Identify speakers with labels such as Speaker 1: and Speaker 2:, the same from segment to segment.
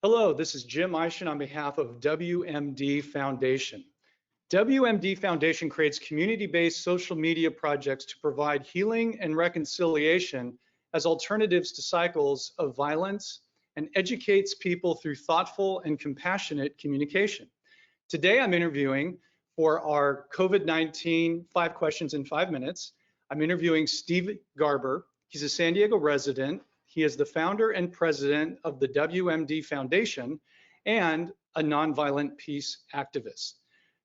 Speaker 1: Hello, this is Jim Eischen on behalf of WMD Foundation. WMD Foundation creates community-based social media projects to provide healing and reconciliation as alternatives to cycles of violence and educates people through thoughtful and compassionate communication. Today, I'm interviewing for our COVID-19 5 questions in 5 minutes. I'm interviewing Steve Garber. He's a San Diego resident. He is the founder and president of the WMD Foundation and a nonviolent peace activist.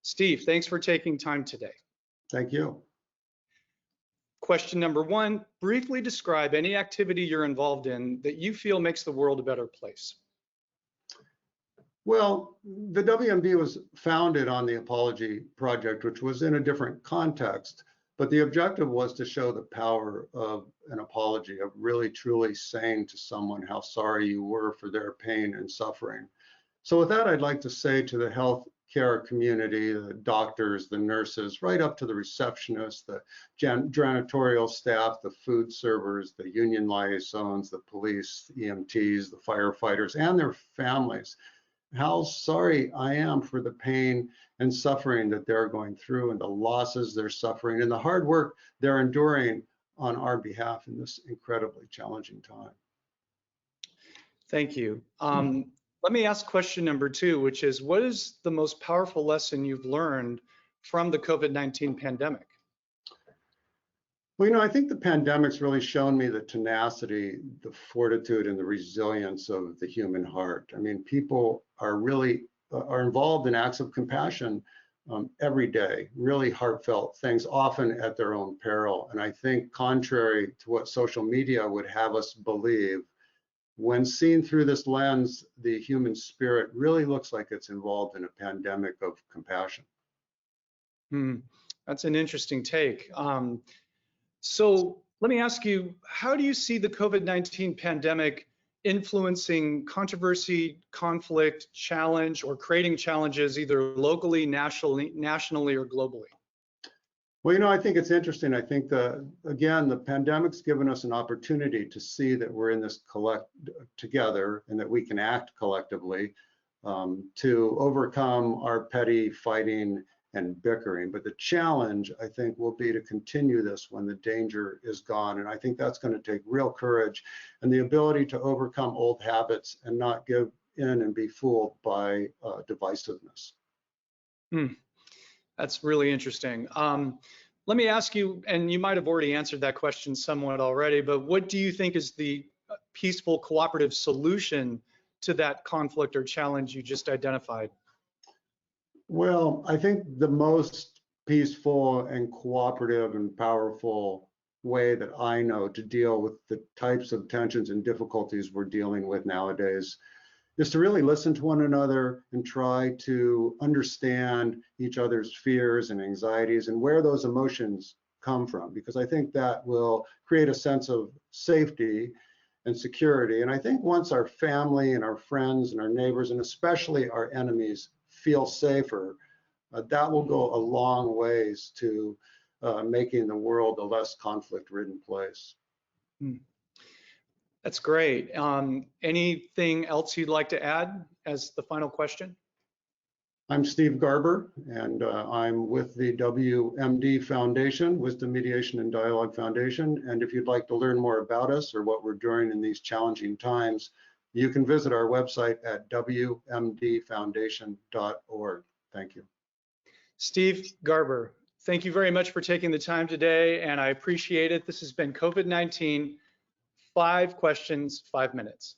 Speaker 1: Steve, thanks for taking time today.
Speaker 2: Thank you.
Speaker 1: Question number 1, briefly describe any activity you're involved in that you feel makes the world a better place.
Speaker 2: Well, the WMD was founded on the Apology Project, which was in a different context, but the objective was to show the power of an apology, of really truly saying to someone how sorry you were for their pain and suffering. So with that, I'd like to say to the healthcare community, the doctors, the nurses, right up to the receptionists, the janitorial staff, the food servers, the union liaisons, the police, the EMTs, the firefighters, and their families, how sorry I am for the pain and suffering that they're going through and the losses they're suffering and the hard work they're enduring on our behalf in this incredibly challenging time.
Speaker 1: Thank you. Let me ask question number 2, which is, what is the most powerful lesson you've learned from the COVID-19 pandemic?
Speaker 2: Well, I think the pandemic's really shown me the tenacity, the fortitude, and the resilience of the human heart. I mean, people are really involved in acts of compassion every day, really heartfelt things, often at their own peril. And I think contrary to what social media would have us believe, when seen through this lens, the human spirit really looks like it's involved in a pandemic of compassion.
Speaker 1: That's an interesting take. So let me ask you, how do you see the COVID-19 pandemic influencing controversy, conflict, challenge, or creating challenges either locally, nationally, or globally?
Speaker 2: Well, I think it's interesting. I think again, the pandemic's given us an opportunity to see that we're in this together and that we can act collectively to overcome our petty fighting and bickering. But the challenge, I think, will be to continue this when the danger is gone. And I think that's going to take real courage and the ability to overcome old habits and not give in and be fooled by divisiveness.
Speaker 1: That's really interesting. Let me ask you, and you might have already answered that question somewhat already, but what do you think is the peaceful cooperative solution to that conflict or challenge you just identified?
Speaker 2: Well, I think the most peaceful and cooperative and powerful way that I know to deal with the types of tensions and difficulties we're dealing with nowadays is to really listen to one another and try to understand each other's fears and anxieties and where those emotions come from, because I think that will create a sense of safety and security. And I think once our family and our friends and our neighbors, and especially our enemies, feel safer, that will go a long ways to making the world a less conflict-ridden place.
Speaker 1: That's great. Anything else you'd like to add as the final question?
Speaker 2: I'm Steve Garber, and I'm with the WMD Foundation, Wisdom, Mediation, and Dialogue Foundation. And if you'd like to learn more about us or what we're doing in these challenging times, you can visit our website at wmdfoundation.org. Thank you.
Speaker 1: Steve Garber, thank you very much for taking the time today, and I appreciate it. This has been COVID-19, 5 questions, 5 minutes.